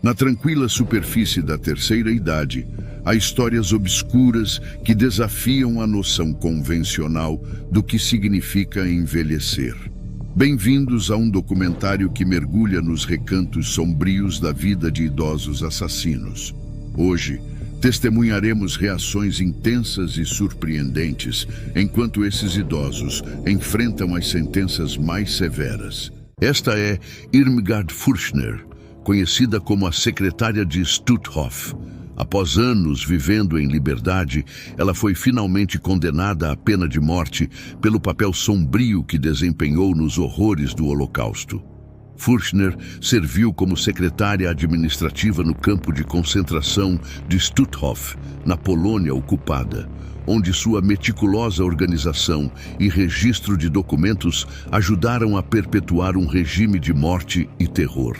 Na tranquila superfície da terceira idade, há histórias obscuras que desafiam a noção convencional do que significa envelhecer. Bem-vindos a um documentário que mergulha nos recantos sombrios da vida de idosos assassinos. Hoje, testemunharemos reações intensas e surpreendentes enquanto esses idosos enfrentam as sentenças mais severas. Esta é Irmgard Furchner, conhecida como a secretária de Stutthof. Após anos vivendo em liberdade, ela foi finalmente condenada à pena de morte pelo papel sombrio que desempenhou nos horrores do Holocausto. Furchner serviu como secretária administrativa no campo de concentração de Stutthof, na Polônia ocupada, onde sua meticulosa organização e registro de documentos ajudaram a perpetuar um regime de morte e terror.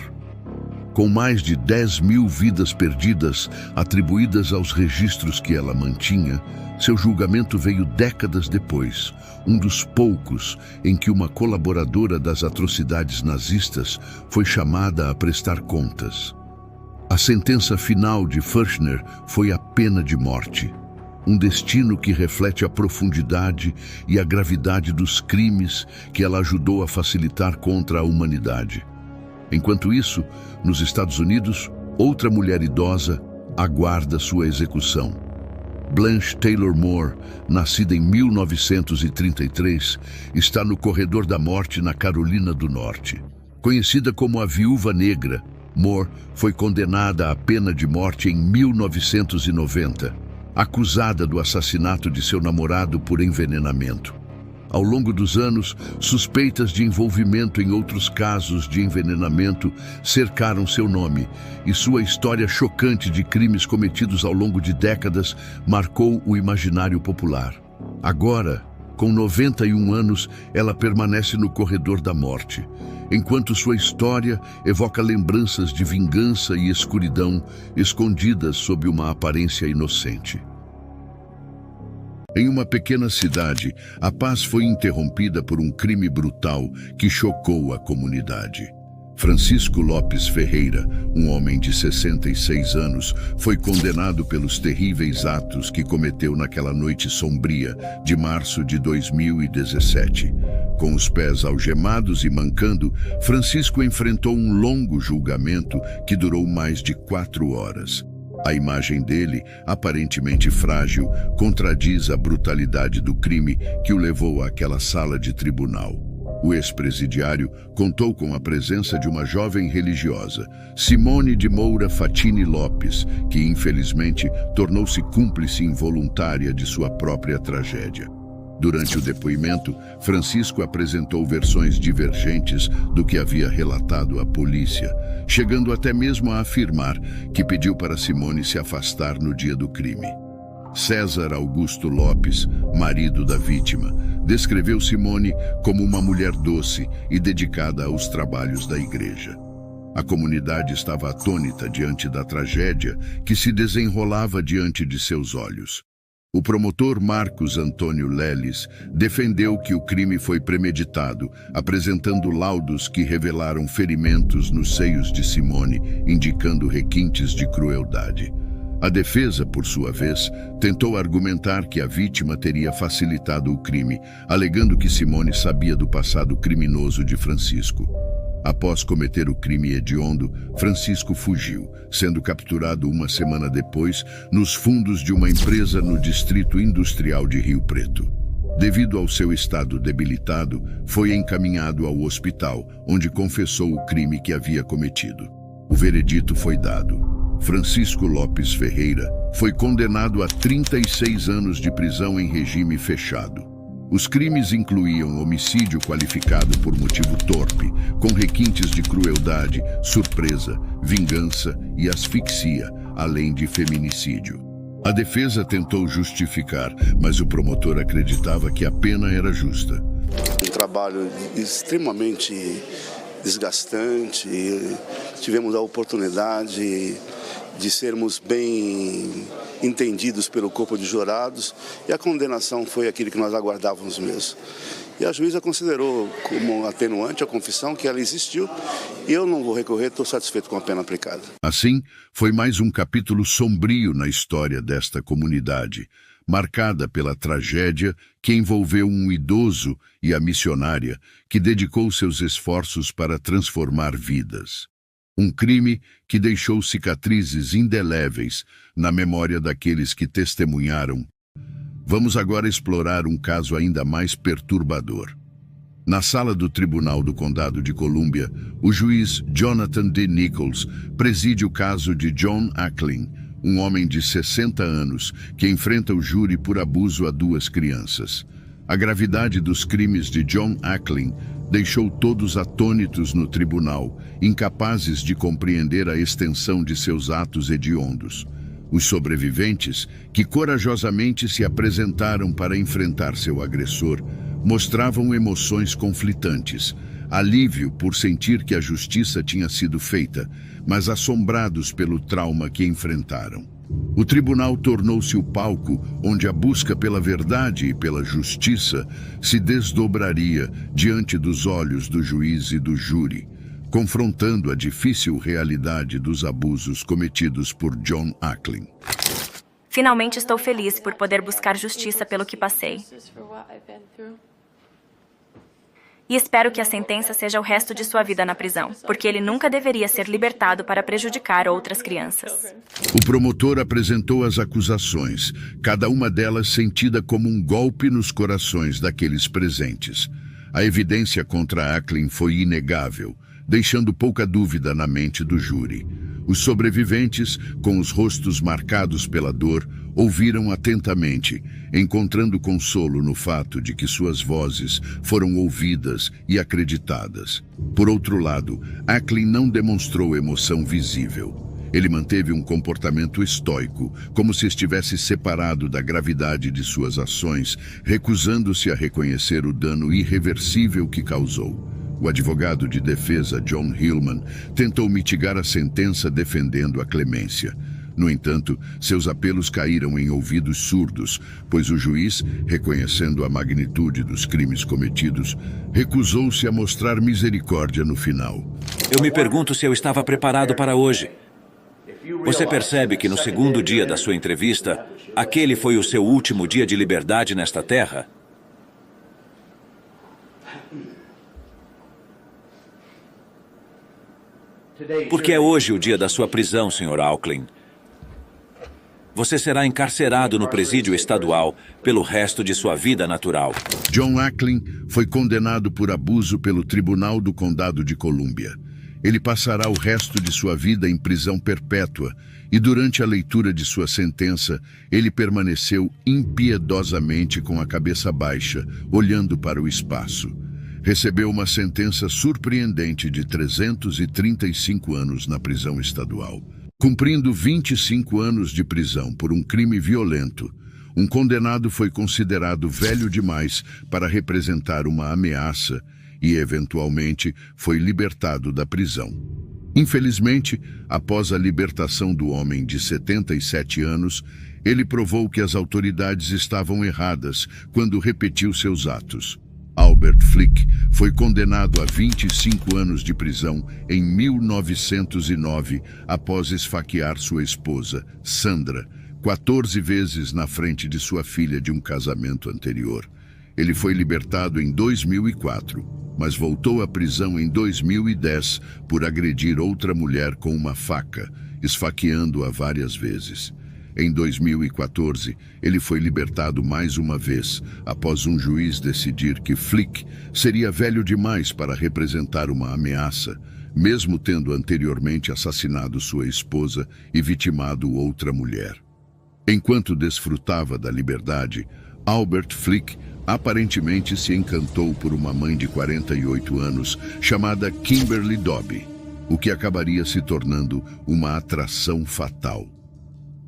Com mais de 10.000 vidas perdidas atribuídas aos registros que ela mantinha, seu julgamento veio décadas depois, um dos poucos em que uma colaboradora das atrocidades nazistas foi chamada a prestar contas. A sentença final de Furchner foi a pena de morte, um destino que reflete a profundidade e a gravidade dos crimes que ela ajudou a facilitar contra a humanidade. Enquanto isso, nos Estados Unidos, outra mulher idosa aguarda sua execução. Blanche Taylor Moore, nascida em 1933, está no corredor da morte na Carolina do Norte. Conhecida como a Viúva Negra, Moore foi condenada à pena de morte em 1990, acusada do assassinato de seu namorado por envenenamento. Ao longo dos anos, suspeitas de envolvimento em outros casos de envenenamento cercaram seu nome, e sua história chocante de crimes cometidos ao longo de décadas marcou o imaginário popular. Agora, com 91 anos, ela permanece no corredor da morte, enquanto sua história evoca lembranças de vingança e escuridão escondidas sob uma aparência inocente. Em uma pequena cidade, a paz foi interrompida por um crime brutal que chocou a comunidade. Francisco Lopes Ferreira, um homem de 66 anos, foi condenado pelos terríveis atos que cometeu naquela noite sombria de março de 2017. Com os pés algemados e mancando, Francisco enfrentou um longo julgamento que durou mais de 4 horas. A imagem dele, aparentemente frágil, contradiz a brutalidade do crime que o levou àquela sala de tribunal. O ex-presidiário contou com a presença de uma jovem religiosa, Simone de Moura Fatini Lopes, que infelizmente tornou-se cúmplice involuntária de sua própria tragédia. Durante o depoimento, Francisco apresentou versões divergentes do que havia relatado à polícia, chegando até mesmo a afirmar que pediu para Simone se afastar no dia do crime. César Augusto Lopes, marido da vítima, descreveu Simone como uma mulher doce e dedicada aos trabalhos da igreja. A comunidade estava atônita diante da tragédia que se desenrolava diante de seus olhos. O promotor Marcos Antônio Leles defendeu que o crime foi premeditado, apresentando laudos que revelaram ferimentos nos seios de Simone, indicando requintes de crueldade. A defesa, por sua vez, tentou argumentar que a vítima teria facilitado o crime, alegando que Simone sabia do passado criminoso de Francisco. Após cometer o crime hediondo, Francisco fugiu, sendo capturado uma semana depois nos fundos de uma empresa no Distrito Industrial de Rio Preto. Devido ao seu estado debilitado, foi encaminhado ao hospital, onde confessou o crime que havia cometido. O veredito foi dado. Francisco Lopes Ferreira foi condenado a 36 anos de prisão em regime fechado. Os crimes incluíam homicídio qualificado por motivo torpe, com requintes de crueldade, surpresa, vingança e asfixia, além de feminicídio. A defesa tentou justificar, mas o promotor acreditava que a pena era justa. Um trabalho extremamente desgastante, tivemos a oportunidade de sermos bem entendidos pelo corpo de jurados, e a condenação foi aquilo que nós aguardávamos mesmo. E a juíza considerou como atenuante a confissão que ela existiu e eu não vou recorrer, estou satisfeito com a pena aplicada. Assim, foi mais um capítulo sombrio na história desta comunidade, marcada pela tragédia que envolveu um idoso e a missionária que dedicou seus esforços para transformar vidas. Um crime que deixou cicatrizes indeléveis na memória daqueles que testemunharam. Vamos agora explorar um caso ainda mais perturbador. Na sala do Tribunal do Condado de Colúmbia, o juiz Jonathan D. Nichols preside o caso de John Ackling, um homem de 60 anos que enfrenta o júri por abuso a 2 crianças. A gravidade dos crimes de John Ackling deixou todos atônitos no tribunal, incapazes de compreender a extensão de seus atos hediondos. Os sobreviventes, que corajosamente se apresentaram para enfrentar seu agressor, mostravam emoções conflitantes, alívio por sentir que a justiça tinha sido feita, mas assombrados pelo trauma que enfrentaram. O tribunal tornou-se o palco onde a busca pela verdade e pela justiça se desdobraria diante dos olhos do juiz e do júri, confrontando a difícil realidade dos abusos cometidos por John Ackling. Finalmente estou feliz por poder buscar justiça pelo que passei. E espero que a sentença seja o resto de sua vida na prisão, porque ele nunca deveria ser libertado para prejudicar outras crianças. O promotor apresentou as acusações, cada uma delas sentida como um golpe nos corações daqueles presentes. A evidência contra Ackling foi inegável, deixando pouca dúvida na mente do júri. Os sobreviventes, com os rostos marcados pela dor, ouviram atentamente, encontrando consolo no fato de que suas vozes foram ouvidas e acreditadas. Por outro lado, Ackling não demonstrou emoção visível. Ele manteve um comportamento estoico, como se estivesse separado da gravidade de suas ações, recusando-se a reconhecer o dano irreversível que causou. O advogado de defesa, John Hillman, tentou mitigar a sentença defendendo a clemência. No entanto, seus apelos caíram em ouvidos surdos, pois o juiz, reconhecendo a magnitude dos crimes cometidos, recusou-se a mostrar misericórdia no final. Eu me pergunto se eu estava preparado para hoje. Você percebe que no segundo dia da sua entrevista, aquele foi o seu último dia de liberdade nesta terra? Porque é hoje o dia da sua prisão, Sr. Ackling. Você será encarcerado no presídio estadual pelo resto de sua vida natural. John Ackling foi condenado por abuso pelo Tribunal do Condado de Colúmbia. Ele passará o resto de sua vida em prisão perpétua e durante a leitura de sua sentença, ele permaneceu impiedosamente com a cabeça baixa, olhando para o espaço. Recebeu uma sentença surpreendente de 335 anos na prisão estadual. Cumprindo 25 anos de prisão por um crime violento, um condenado foi considerado velho demais para representar uma ameaça e, eventualmente, foi libertado da prisão. Infelizmente, após a libertação do homem de 77 anos, ele provou que as autoridades estavam erradas quando repetiu seus atos. Albert Flick foi condenado a 25 anos de prisão em 1909 após esfaquear sua esposa, Sandra, 14 vezes na frente de sua filha de um casamento anterior. Ele foi libertado em 2004, mas voltou à prisão em 2010 por agredir outra mulher com uma faca, esfaqueando-a várias vezes. Em 2014, ele foi libertado mais uma vez, após um juiz decidir que Flick seria velho demais para representar uma ameaça, mesmo tendo anteriormente assassinado sua esposa e vitimado outra mulher. Enquanto desfrutava da liberdade, Albert Flick aparentemente se encantou por uma mãe de 48 anos chamada Kimberly Dobbie, o que acabaria se tornando uma atração fatal.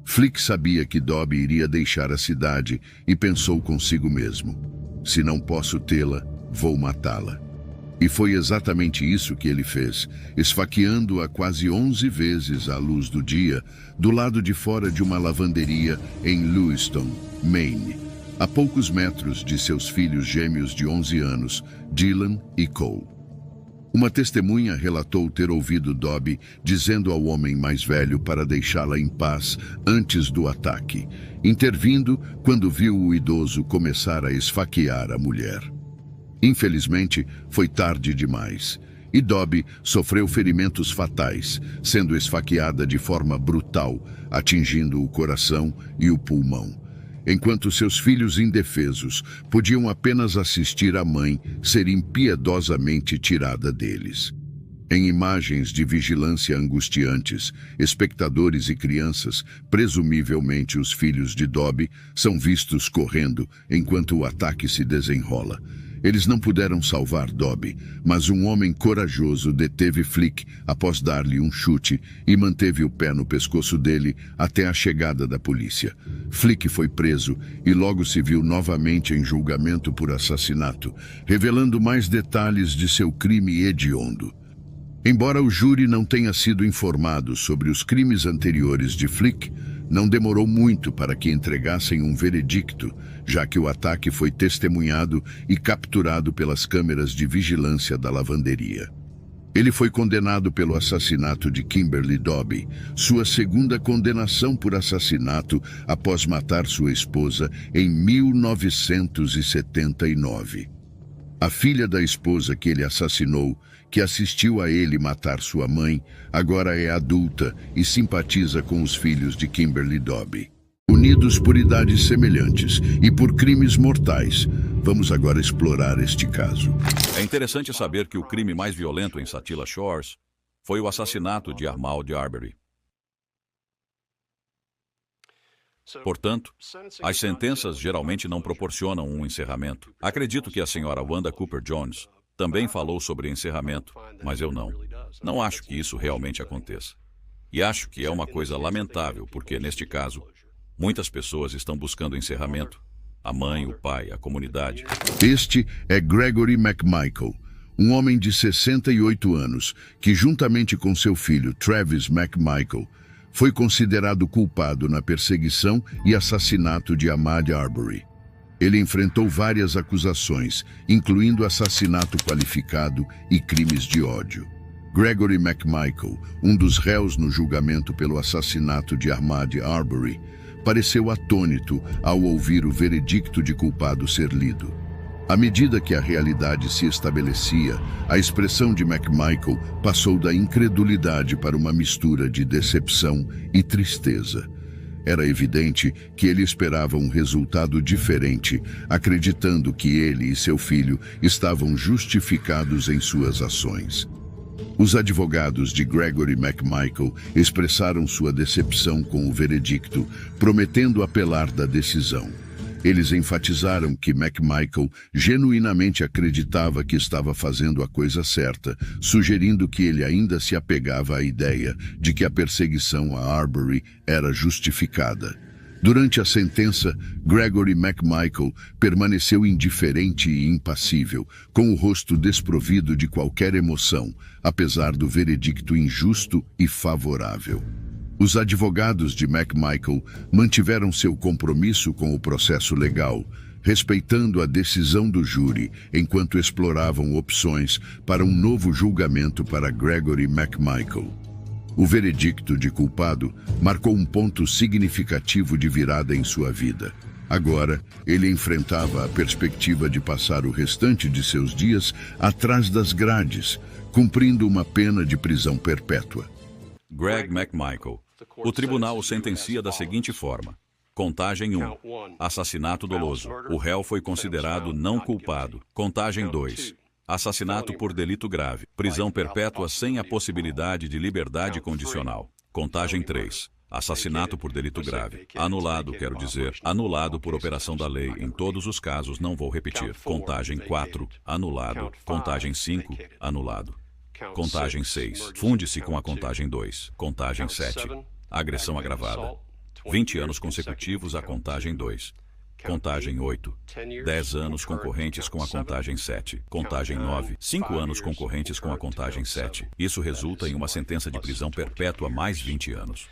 Flick sabia que Dobbie iria deixar a cidade e pensou consigo mesmo: se não posso tê-la, vou matá-la. E foi exatamente isso que ele fez, esfaqueando-a quase 11 vezes à luz do dia, do lado de fora de uma lavanderia em Lewiston, Maine. a poucos metros de seus filhos gêmeos de 11 anos, Dylan e Cole. Uma testemunha relatou ter ouvido Dobby dizendo ao homem mais velho para deixá-la em paz antes do ataque, intervindo quando viu o idoso começar a esfaquear a mulher. Infelizmente, foi tarde demais, e Dobby sofreu ferimentos fatais, sendo esfaqueada de forma brutal, atingindo o coração e o pulmão, enquanto seus filhos indefesos podiam apenas assistir a mãe ser impiedosamente tirada deles. Em imagens de vigilância angustiantes, espectadores e crianças, presumivelmente os filhos de Dobby, são vistos correndo enquanto o ataque se desenrola. Eles não puderam salvar Dobby, mas um homem corajoso deteve Flick após dar-lhe um chute e manteve o pé no pescoço dele até a chegada da polícia. Flick foi preso e logo se viu novamente em julgamento por assassinato, revelando mais detalhes de seu crime hediondo. Embora o júri não tenha sido informado sobre os crimes anteriores de Flick, não demorou muito para que entregassem um veredicto, já que o ataque foi testemunhado e capturado pelas câmeras de vigilância da lavanderia. Ele foi condenado pelo assassinato de Kimberly Dobby, sua segunda condenação por assassinato após matar sua esposa em 1979. A filha da esposa que ele assassinou, que assistiu a ele matar sua mãe, agora é adulta e simpatiza com os filhos de Kimberly Dobby. Unidos por idades semelhantes e por crimes mortais, vamos agora explorar este caso. É interessante saber que o crime mais violento em Sattila Shores foi o assassinato de Ahmaud Arbery. Portanto, as sentenças geralmente não proporcionam um encerramento. Acredito que a senhora Wanda Cooper Jones também falou sobre encerramento, mas eu não. Não acho que isso realmente aconteça. E acho que é uma coisa lamentável, porque, neste caso, muitas pessoas estão buscando encerramento. A mãe, o pai, a comunidade. Este é Gregory McMichael, um homem de 68 anos, que juntamente com seu filho, Travis McMichael, foi considerado culpado na perseguição e assassinato de Ahmaud Arbery. Ele enfrentou várias acusações, incluindo assassinato qualificado e crimes de ódio. Gregory McMichael, um dos réus no julgamento pelo assassinato de Ahmaud Arbery, pareceu atônito ao ouvir o veredicto de culpado ser lido. À medida que a realidade se estabelecia, a expressão de McMichael passou da incredulidade para uma mistura de decepção e tristeza. Era evidente que ele esperava um resultado diferente, acreditando que ele e seu filho estavam justificados em suas ações. Os advogados de Gregory McMichael expressaram sua decepção com o veredicto, prometendo apelar da decisão. Eles enfatizaram que McMichael genuinamente acreditava que estava fazendo a coisa certa, sugerindo que ele ainda se apegava à ideia de que a perseguição a Arbery era justificada. Durante a sentença, Gregory McMichael permaneceu indiferente e impassível, com o rosto desprovido de qualquer emoção, apesar do veredicto injusto e favorável. Os advogados de McMichael mantiveram seu compromisso com o processo legal, respeitando a decisão do júri enquanto exploravam opções para um novo julgamento para Gregory McMichael. O veredicto de culpado marcou um ponto significativo de virada em sua vida. Agora, ele enfrentava a perspectiva de passar o restante de seus dias atrás das grades, cumprindo uma pena de prisão perpétua. Greg McMichael. O tribunal o sentencia da seguinte forma. Contagem 1. Assassinato doloso. O réu foi considerado não culpado. Contagem 2. Assassinato por delito grave. Prisão perpétua sem a possibilidade de liberdade condicional. Contagem 3. Assassinato por delito grave. Anulado, quero dizer, anulado por operação da lei. Em todos os casos, não vou repetir. Contagem 4. Anulado. Contagem 5. Anulado. Contagem 6. Funde-se com a contagem 2. Contagem 7. Agressão agravada. 20 anos consecutivos à contagem 2. Contagem 8. 10 anos concorrentes com a contagem 7. Contagem 9. 5 anos concorrentes com a contagem 7. Isso resulta em uma sentença de prisão perpétua mais 20 anos.